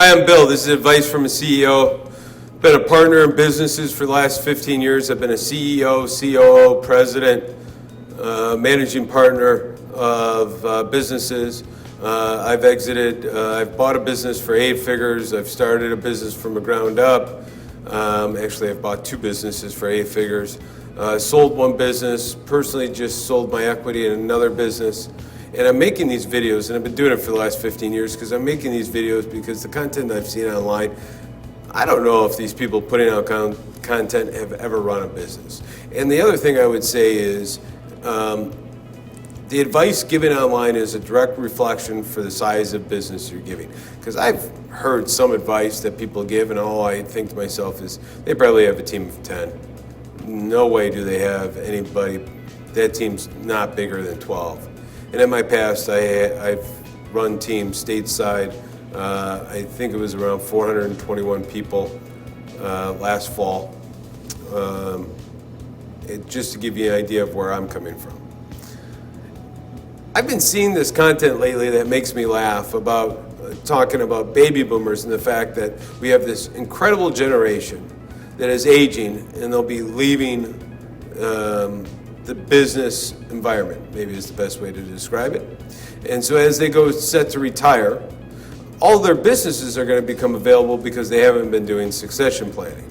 Hi, I'm Bill. This is advice from a CEO. Been a partner in businesses for the last 15 years. I've been a CEO, COO, president, managing partner of businesses. I've exited, I've bought a business for 8 figures. I've started a business from the ground up. Actually, I've bought 2 businesses for 8 figures. Sold one business, personally just sold my equity in another business. And I'm making these videos, and I've been doing it for the last 15 years because I'm making these videos because the content I've seen online, I don't know if these people putting out content have ever run a business. And the other thing I would say is the advice given online is a direct reflection for the size of business you're giving. Because I've heard some advice that people give, and all I think to myself is they probably have a team of 10. No way do they have anybody, that team's not bigger than 12. And in my past, I've run teams stateside. I think it was around 421 people last fall. Just to give you an idea of where I'm coming from. I've been seeing this content lately that makes me laugh about talking about baby boomers and the fact that we have this incredible generation that is aging and they'll be leaving the business environment, maybe is the best way to describe it. And so as they go set to retire, all their businesses are going to become available because they haven't been doing succession planning.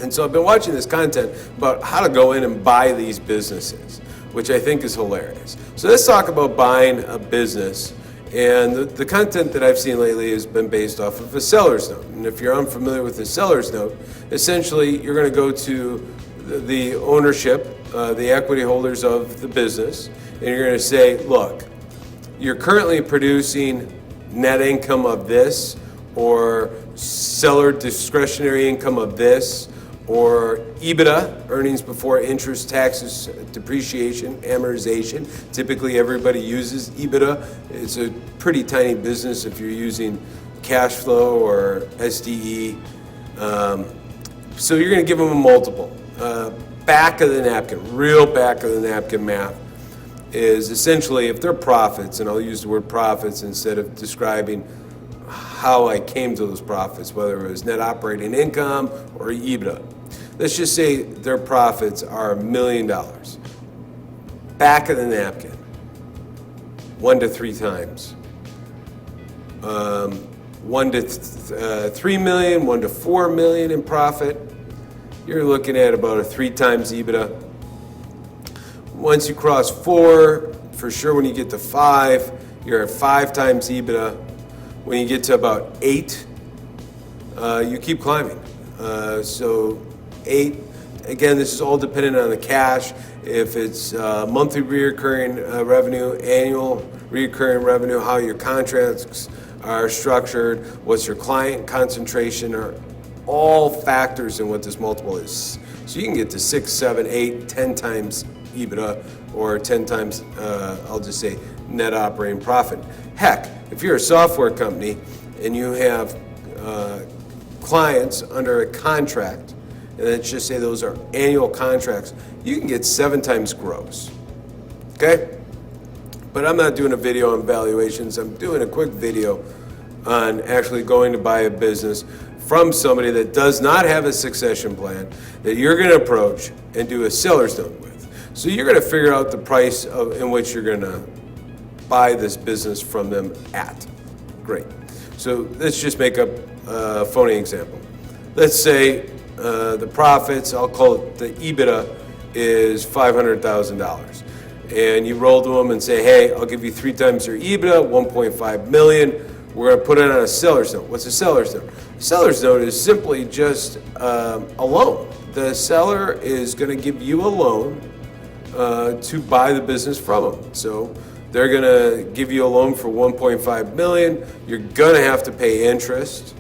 And so I've been watching this content about how to go in and buy these businesses, which I think is hilarious. So let's talk about buying a business. And the content that I've seen lately has been based off of a seller's note. And if you're unfamiliar with the seller's note, essentially you're going to go to the ownership, the equity holders of the business, and you're going to say, look, you're currently producing net income of this, or seller discretionary income of this, or EBITDA, earnings before interest, taxes, depreciation, amortization. Typically everybody uses EBITDA. It's a pretty tiny business if you're using cash flow or SDE. So you're going to give them a multiple. Back of the napkin, real back of the napkin math is essentially if they're profits, and I'll use the word profits instead of describing how I came to those profits, whether it was net operating income or EBITDA. Let's just say their profits are $1 million. Back of the napkin, 1 to 3 times. 1 to 3 million, 1 to 4 million in profit. You're looking at about a 3 times EBITDA. Once you cross 4, for sure when you get to 5, you're at 5 times EBITDA. When you get to about 8, you keep climbing. So 8, again, this is all dependent on the cash. If it's monthly recurring revenue, annual recurring revenue, how your contracts are structured, what's your client concentration, are all factors in what this multiple is. So you can get to 6, 7, 8, 10 times EBITDA, or 10 times, I'll just say, net operating profit. Heck, if you're a software company and you have clients under a contract, and let's just say those are annual contracts, you can get 7 times gross. Okay? But I'm not doing a video on valuations. I'm doing a quick video on actually going to buy a business from somebody that does not have a succession plan that you're going to approach and do a seller's note with. So you're going to figure out the price in which you're going to buy this business from them at. Great. So let's just make up a phony example. Let's say the profits, I'll call it the EBITDA, is $500,000. And you roll to them and say, hey, I'll give you 3 times your EBITDA, 1.5 million. We're going to put it on a seller's note. What's a seller's note? A seller's note is simply just a loan. The seller is going to give you a loan to buy the business from them. So they're going to give you a loan for 1.5 million. You're going to have to pay interest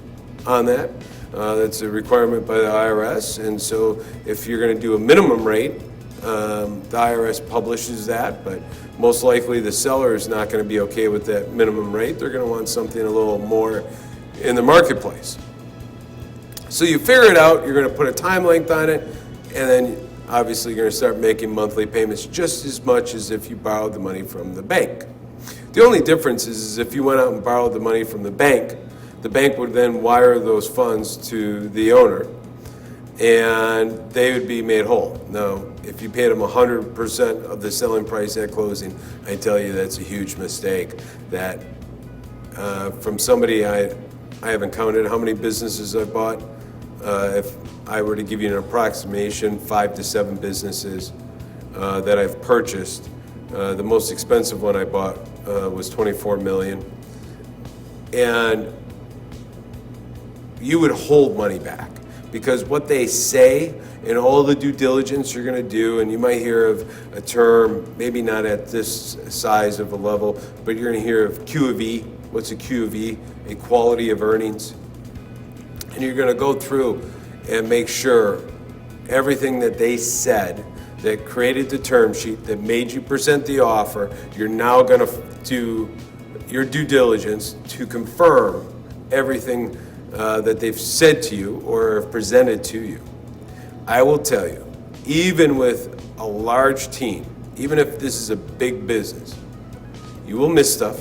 on that. That's a requirement by the IRS. And so if you're going to do a minimum rate, the IRS publishes that, but most likely the seller is not going to be okay with that minimum rate. They're going to want something a little more in the marketplace. So you figure it out, you're going to put a time length on it, and then obviously you're going to start making monthly payments just as much as if you borrowed the money from the bank. The only difference is if you went out and borrowed the money from the bank, The bank would then wire those funds to the owner, and they would be made whole. Now, if you paid them 100% of the selling price at closing, I tell you that's a huge mistake. That from somebody, I haven't counted how many businesses I've bought. If I were to give you an approximation, 5 to 7 businesses that I've purchased. The most expensive one I bought was $24 million. And you would hold money back because what they say and all the due diligence you're going to do, and you might hear of a term, maybe not at this size of a level, but you're going to hear of Q of E. What's a Q of E? A quality of earnings. And you're going to go through and make sure everything that they said that created the term sheet, that made you present the offer, you're now going to do your due diligence to confirm everything that they've said to you or have presented to you. I will tell you, even with a large team, even if this is a big business, you will miss stuff,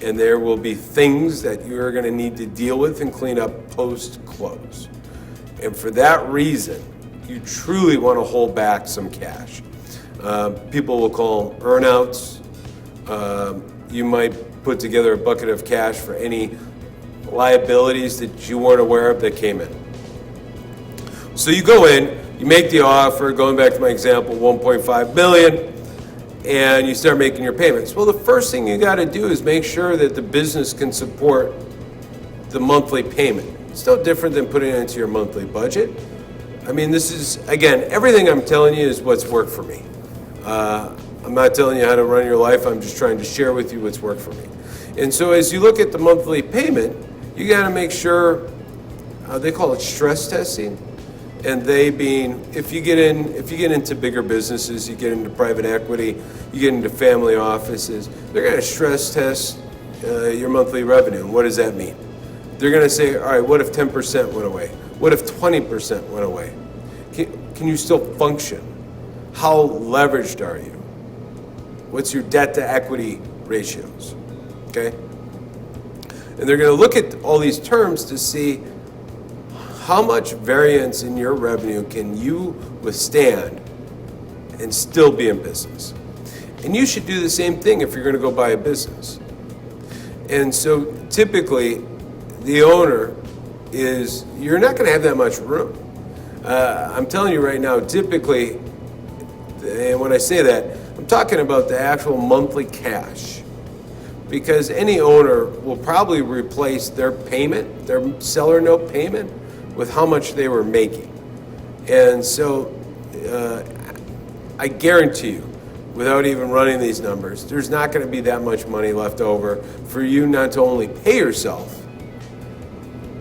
and there will be things that you're going to need to deal with and clean up post-close. And for that reason, you truly want to hold back some cash. People will call them earnouts. You might put together a bucket of cash for any liabilities that you weren't aware of that came in. So you go in, you make the offer, going back to my example, $1.5 million, and you start making your payments. Well, the first thing you got to do is make sure that the business can support the monthly payment. It's no different than putting it into your monthly budget. I mean, this is, again, everything I'm telling you is what's worked for me. I'm not telling you how to run your life. I'm just trying to share with you what's worked for me. And so as you look at the monthly payment, you got to make sure, they call it stress testing. And they being, if you get into bigger businesses, you get into private equity, you get into family offices, they're going to stress test your monthly revenue. What does that mean? They're going to say, all right, what if 10% went away? What if 20% went away? Can you still function? How leveraged are you? What's your debt to equity ratios? Okay? And they're going to look at all these terms to see how much variance in your revenue can you withstand and still be in business. And you should do the same thing if you're going to go buy a business. And so typically, the owner is, you're not going to have that much room. I'm telling you right now, typically, and when I say that, I'm talking about the actual monthly cash. Because any owner will probably replace their payment, their seller note payment, with how much they were making. And so I guarantee you, without even running these numbers, there's not going to be that much money left over for you not to only pay yourself,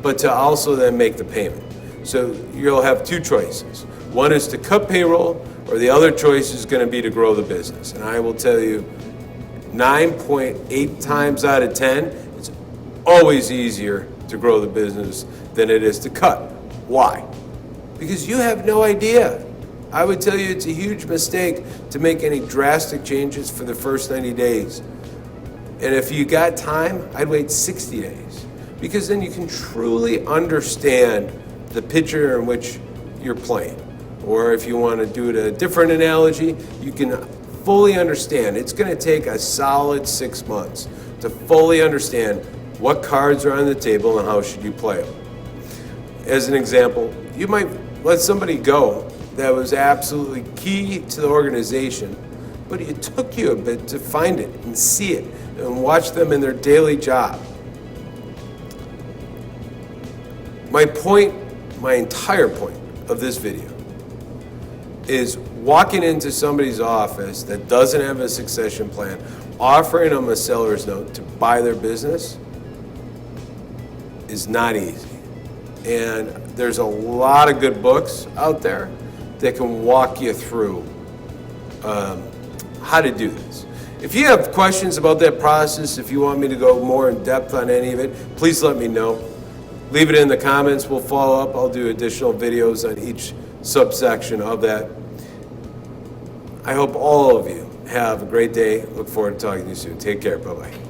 but to also then make the payment. So you'll have two choices. One is to cut payroll, or the other choice is going to be to grow the business. And I will tell you, 9.8 times out of 10, it's always easier to grow the business than it is to cut. Why? Because you have no idea. I would tell you it's a huge mistake to make any drastic changes for the first 90 days. And if you got time, I'd wait 60 days. Because then you can truly understand the picture in which you're playing. Or if you want to do it a different analogy, you can fully understand. It's going to take a solid 6 months to fully understand what cards are on the table and how should you play them. As an example, you might let somebody go that was absolutely key to the organization, but it took you a bit to find it and see it and watch them in their daily job. My point, my entire point of this video is walking into somebody's office that doesn't have a succession plan, offering them a seller's note to buy their business is not easy. And there's a lot of good books out there that can walk you through how to do this. If you have questions about that process, if you want me to go more in depth on any of it, please let me know. Leave it in the comments. We'll follow up. I'll do additional videos on each subsection of that. I hope all of you have a great day. Look forward to talking to you soon. Take care. Bye-bye.